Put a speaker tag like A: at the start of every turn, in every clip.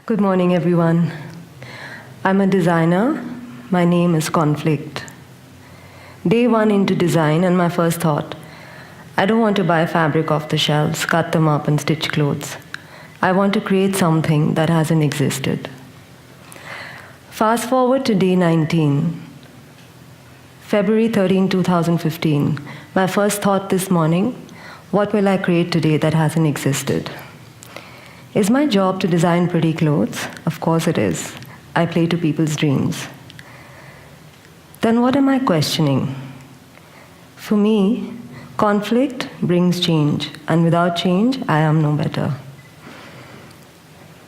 A: Good morning, everyone. I'm a designer. My name is Conflict. Day one into design, and my first thought, I don't want to buy fabric off the shelves, cut them up, and stitch clothes. I want to create something that hasn't existed. Fast forward to day 19, February 13, 2015. My first thought this morning, what will I create today that hasn't existed? Is my job to design pretty clothes? Of course it is. I play to people's dreams. Then what am I questioning? For me, conflict brings change, and without change, I am no better.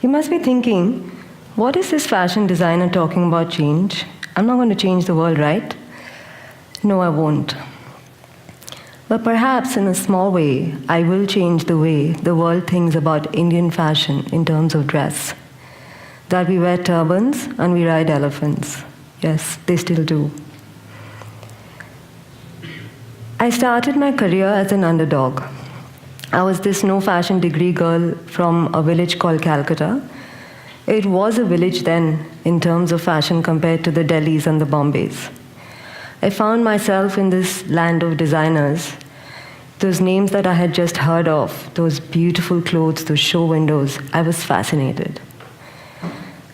A: You must be thinking, what is this fashion designer talking about change? I'm not going to change the world, right? No, I won't. But perhaps in a small way, I will change the way the world thinks about Indian fashion in terms of dress. That we wear turbans and we ride elephants. Yes, they still do. I started my career as an underdog. I was this no fashion degree girl from a village called Calcutta. It was a village then in terms of fashion compared to the Delhis and the Bombays. I found myself in this land of designers, those names that I had just heard of, those beautiful clothes, those show windows. I was fascinated.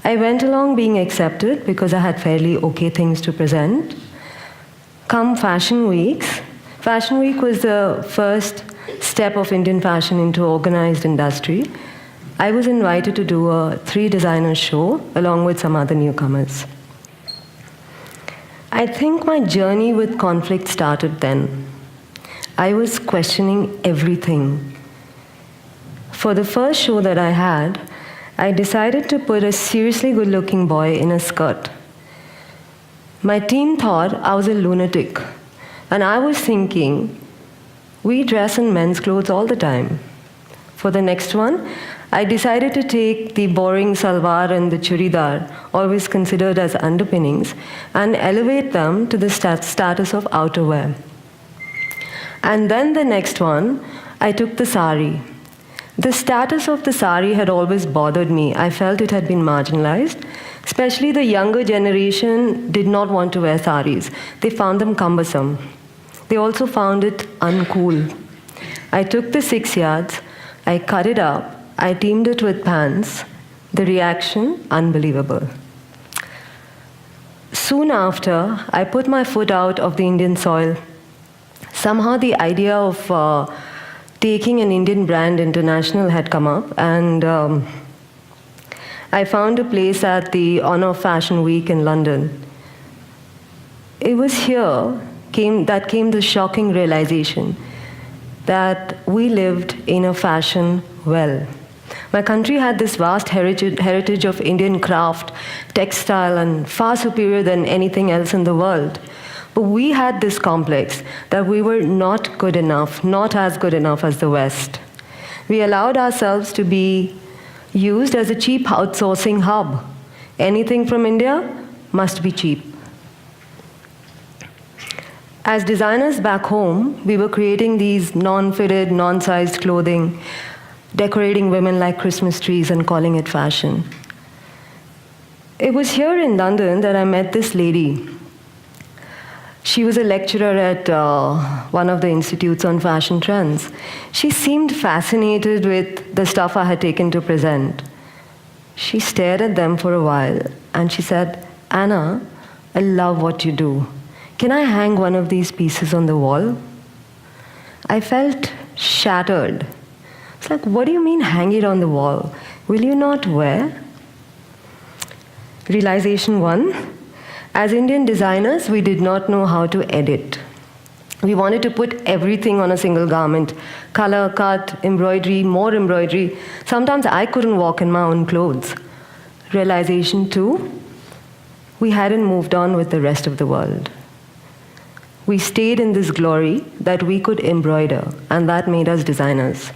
A: I went along being accepted because I had fairly okay things to present. Come Fashion Weeks. Fashion Week was the first step of Indian fashion into organized industry. I was invited to do a 3-designer show along with some other newcomers. I think my journey with conflict started then. I was questioning everything. For the first show that I had, I decided to put a seriously good-looking boy in a skirt. My team thought I was a lunatic, and I was thinking, we dress in men's clothes all the time. For the next one, I decided to take the boring salwar and the churidar, always considered as underpinnings, and elevate them to the status of outerwear. And then the next one, I took the sari. The status of the sari had always bothered me. I felt it had been marginalized. Especially the younger generation did not want to wear saris. They found them cumbersome. They also found it uncool. I took the 6 yards, I cut it up, I teamed it with pants. The reaction, unbelievable. Soon after, I put my foot out of the Indian soil. Somehow the idea of taking an Indian brand international had come up, and I found a place at the Honor Fashion Week in London. It was here that came the shocking realization that we lived in a fashion well. My country had this vast heritage of Indian craft, textile, and far superior than anything else in the world. But we had this complex that we were not good enough, not as good enough as the West. We allowed ourselves to be used as a cheap outsourcing hub. Anything from India must be cheap. As designers back home, we were creating these non-fitted, non-sized clothing, decorating women like Christmas trees and calling it fashion. It was here in London that I met this lady. She was a lecturer at one of the institutes on fashion trends. She seemed fascinated with the stuff I had taken to present. She stared at them for a while and she said, Anna, I love what you do. Can I hang one of these pieces on the wall? I felt shattered. It's like, what do you mean hang it on the wall? Will you not wear? Realization 1, as Indian designers, we did not know how to edit. We wanted to put everything on a single garment. Color, cut, embroidery, more embroidery. Sometimes I couldn't walk in my own clothes. Realization 2, we hadn't moved on with the rest of the world. We stayed in this glory that we could embroider, and that made us designers.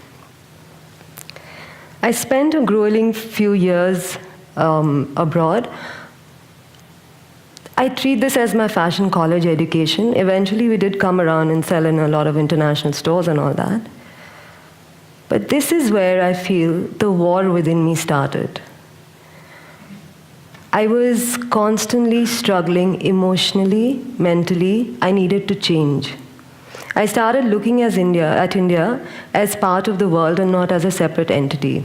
A: I spent a grueling few years abroad. I treat this as my fashion college education. Eventually, we did come around and sell in a lot of international stores and all that. But this is where I feel the war within me started. I was constantly struggling emotionally, mentally. I needed to change. I started looking at India as part of the world and not as a separate entity.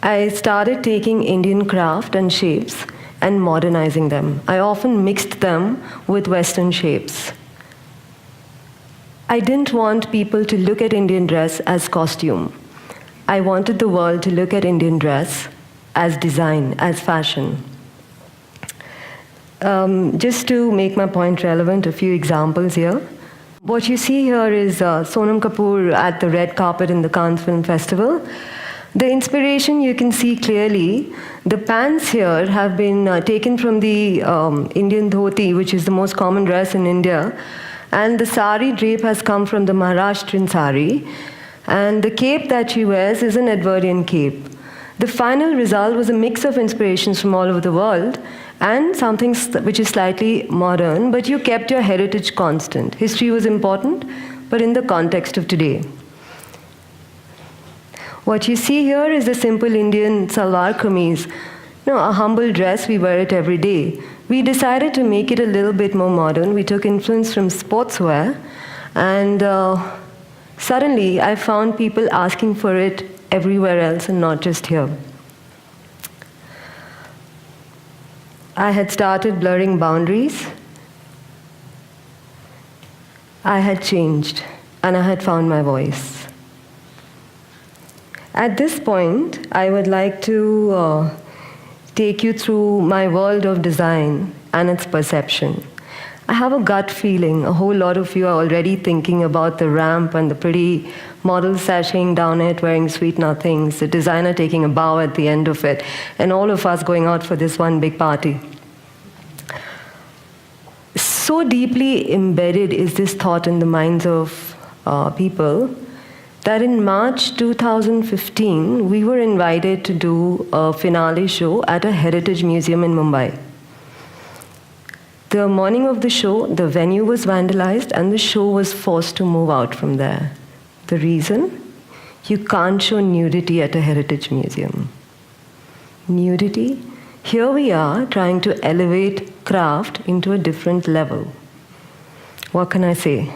A: I started taking Indian craft and shapes and modernizing them. I often mixed them with Western shapes. I didn't want people to look at Indian dress as costume. I wanted the world to look at Indian dress as design, as fashion. Just to make my point relevant, a few examples here. What you see here is Sonam Kapoor at the red carpet in the Cannes Film Festival. The inspiration you can see clearly. The pants here have been taken from the Indian dhoti, which is the most common dress in India. And the sari drape has come from the Maharashtrian sari. And the cape that she wears is an Edwardian cape. The final result was a mix of inspirations from all over the world and something which is slightly modern, but you kept your heritage constant. History was important, but in the context of today. What you see here is a simple Indian salwar kameez. A humble dress, we wear it every day. We decided to make it a little bit more modern. We took influence from sportswear, and suddenly I found people asking for it everywhere else and not just here. I had started blurring boundaries. I had changed, and I had found my voice. At this point, I would like to take you through my world of design and its perception. I have a gut feeling. A whole lot of you are already thinking about the ramp and the pretty model sashaying down it, wearing sweet nothings, the designer taking a bow at the end of it, and all of us going out for this one big party. So deeply embedded is this thought in the minds of people that in March 2015, we were invited to do a finale show at a heritage museum in Mumbai. The morning of the show, the venue was vandalized and the show was forced to move out from there. The reason? You can't show nudity at a heritage museum. Nudity? Here we are trying to elevate craft into a different level. What can I say?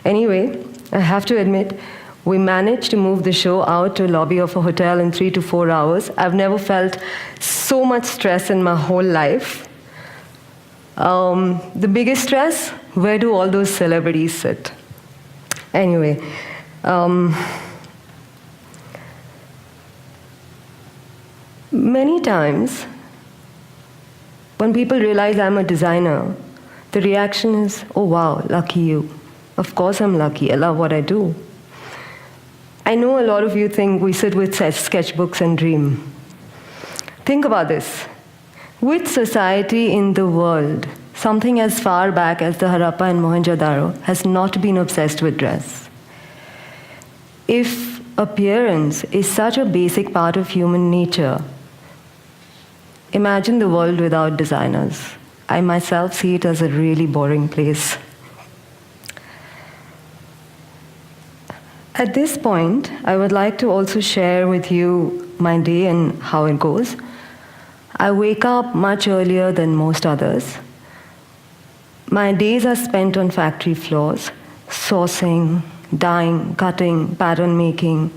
A: Anyway, I have to admit, we managed to move the show out to a lobby of a hotel in 3 to 4 hours. I've never felt so much stress in my whole life. The biggest stress, where do all those celebrities sit? Anyway, many times, when people realize I'm a designer, the reaction is, oh wow, lucky you. Of course I'm lucky, I love what I do. I know a lot of you think we sit with sketchbooks and dream. Think about this. Which society in the world, something as far back as the Harappa and Mohenjo-daro, has not been obsessed with dress? If appearance is such a basic part of human nature, imagine the world without designers. I myself see it as a really boring place. At this point, I would like to also share with you my day and how it goes. I wake up much earlier than most others. My days are spent on factory floors, sourcing, dyeing, cutting, pattern making,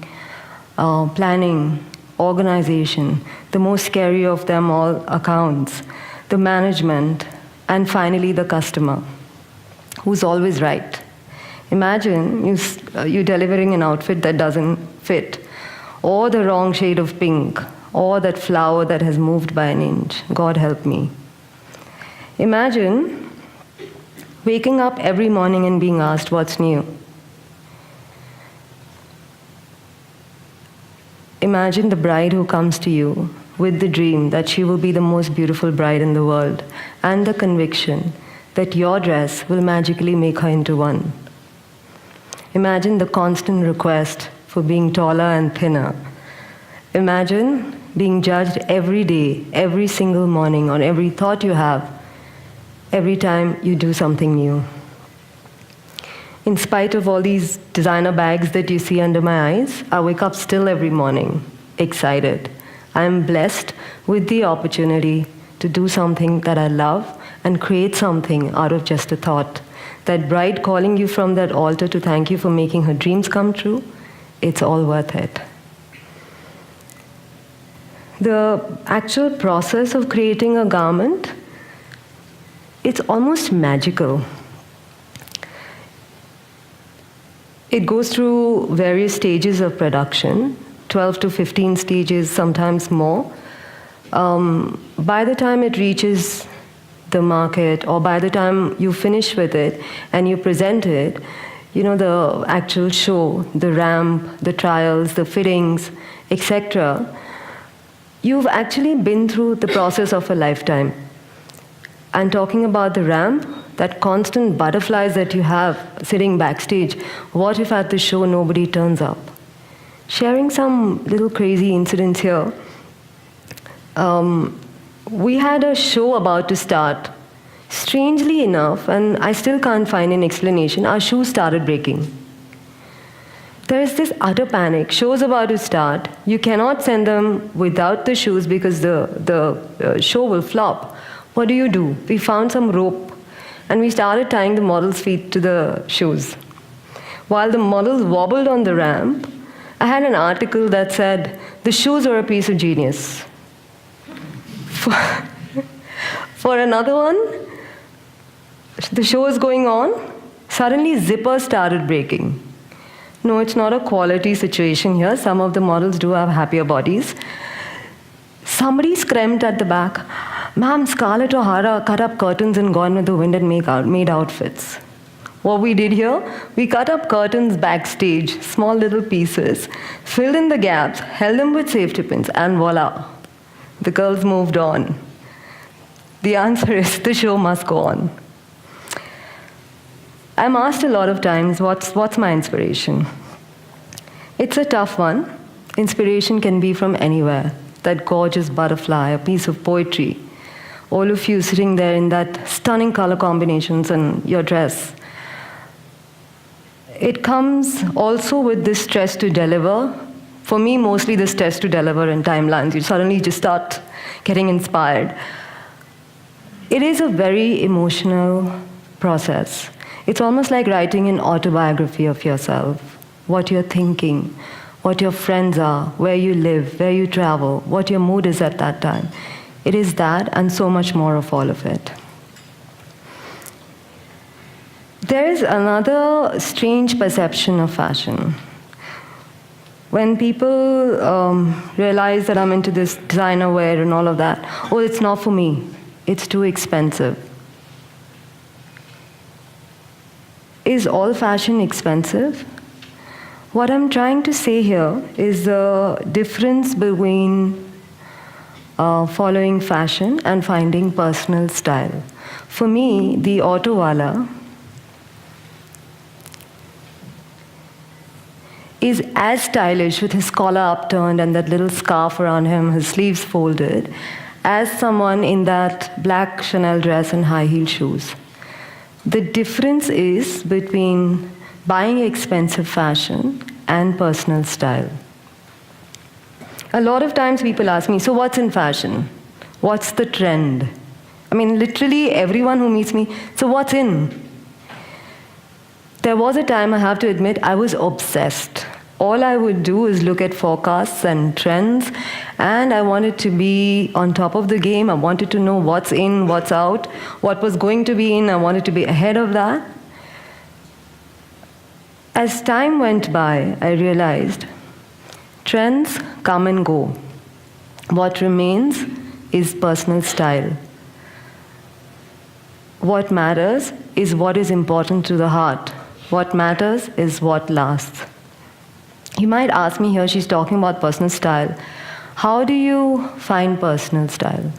A: planning, organization, the most scary of them all, accounts, the management, and finally the customer, who's always right. Imagine you delivering an outfit that doesn't fit, or the wrong shade of pink, or that flower that has moved by an inch. God help me. Imagine waking up every morning and being asked what's new. Imagine the bride who comes to you with the dream that she will be the most beautiful bride in the world, and the conviction that your dress will magically make her into one. Imagine the constant request for being taller and thinner. Imagine being judged every day, every single morning, on every thought you have, every time you do something new. In spite of all these designer bags that you see under my eyes, I wake up still every morning, excited. I am blessed with the opportunity to do something that I love and create something out of just a thought. That bride calling you from that altar to thank you for making her dreams come true, it's all worth it. The actual process of creating a garment, it's almost magical. It goes through various stages of production, 12 to 15 stages, sometimes more. By the time it reaches the market, or by the time you finish with it and you present it, the actual show, the ramp, the trials, the fittings, etc., you've actually been through the process of a lifetime. And talking about the ramp, that constant butterflies that you have sitting backstage, what if at the show nobody turns up? Sharing some little crazy incidents here. We had a show about to start. Strangely enough, and I still can't find an explanation, our shoes started breaking. There is this utter panic. Show's about to start. You cannot send them without the shoes because the show will flop. What do? We found some rope and we started tying the model's feet to the shoes. While the models wobbled on the ramp, I had an article that said, the shoes are a piece of genius. For another one, the show is going on, suddenly zippers started breaking. No, it's not a quality situation here. Some of the models do have happier bodies. Somebody screamed at the back, "Ma'am, Scarlett O'Hara cut up curtains and gone with the wind and made outfits." What we did here, we cut up curtains backstage, small little pieces, filled in the gaps, held them with safety pins, and voila, the girls moved on. The answer is the show must go on. I'm asked a lot of times, what's my inspiration? It's a tough one. Inspiration can be from anywhere. That gorgeous butterfly, a piece of poetry, all of you sitting there in that stunning color combinations and your dress. It comes also with this stress to deliver. For me, mostly the stress to deliver in timelines. You suddenly just start getting inspired. It is a very emotional process. It's almost like writing an autobiography of yourself, what you're thinking, what your friends are, where you live, where you travel, what your mood is at that time. It is that and so much more of all of it. There is another strange perception of fashion. When people realize that I'm into this designer wear and all of that, oh, it's not for me. It's too expensive. Is all fashion expensive? What I'm trying to say here is the difference between following fashion and finding personal style. For me, the auto wala is as stylish with his collar upturned and that little scarf around him, his sleeves folded, as someone in that black Chanel dress and high-heel shoes. The difference is between buying expensive fashion and personal style. A lot of times people ask me, so what's in fashion? What's the trend? I mean, literally everyone who meets me, so what's in? There was a time, I have to admit, I was obsessed. All I would do is look at forecasts and trends, and I wanted to be on top of the game. I wanted to know what's in, what's out, what was going to be in. I wanted to be ahead of that. As time went by, I realized trends come and go. What remains is personal style. What matters is what is important to the heart. What matters is what lasts. You might ask me here, she's talking about personal style. How do you find personal style?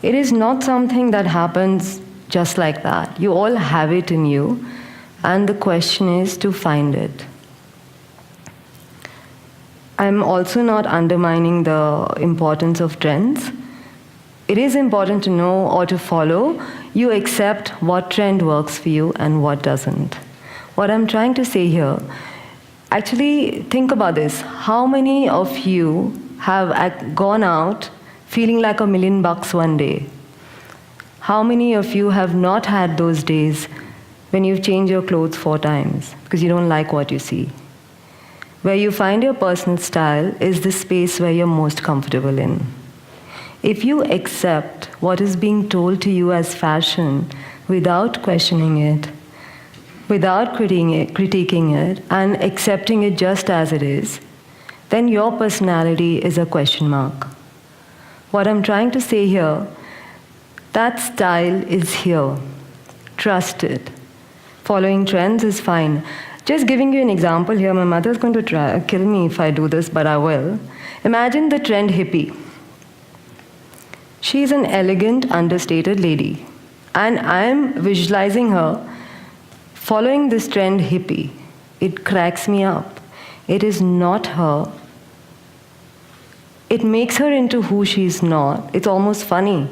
A: It is not something that happens just like that. You all have it in you, and the question is to find it. I'm also not undermining the importance of trends. It is important to know or to follow. You accept what trend works for you and what doesn't. What I'm trying to say here, actually think about this. How many of you have gone out feeling like $1 million one day? How many of you have not had those days when you've changed your clothes 4 times because you don't like what you see? Where you find your personal style is the space where you're most comfortable in. If you accept what is being told to you as fashion without questioning it, without critiquing it, and accepting it just as it is, then your personality is a question mark. What I'm trying to say here, that style is here. Trust it. Following trends is fine. Just giving you an example here, my mother's going to kill me if I do this, but I will. Imagine the trend hippie. She's an elegant, understated lady. And I'm visualizing her following this trend hippie. It cracks me up. It is not her. It makes her into who she's not. It's almost funny.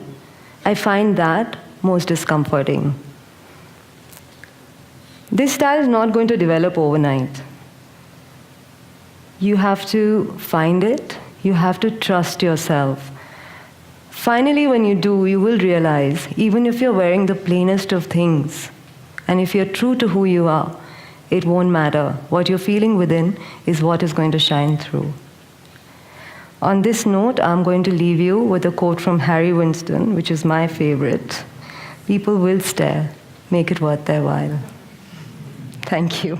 A: I find that most discomforting. This style is not going to develop overnight. You have to find it. You have to trust yourself. Finally, when you do, you will realize, even if you're wearing the plainest of things, and if you're true to who you are, it won't matter. What you're feeling within is what is going to shine through. On this note, I'm going to leave you with a quote from Harry Winston, which is my favorite. People will stare. Make it worth their while. Thank you.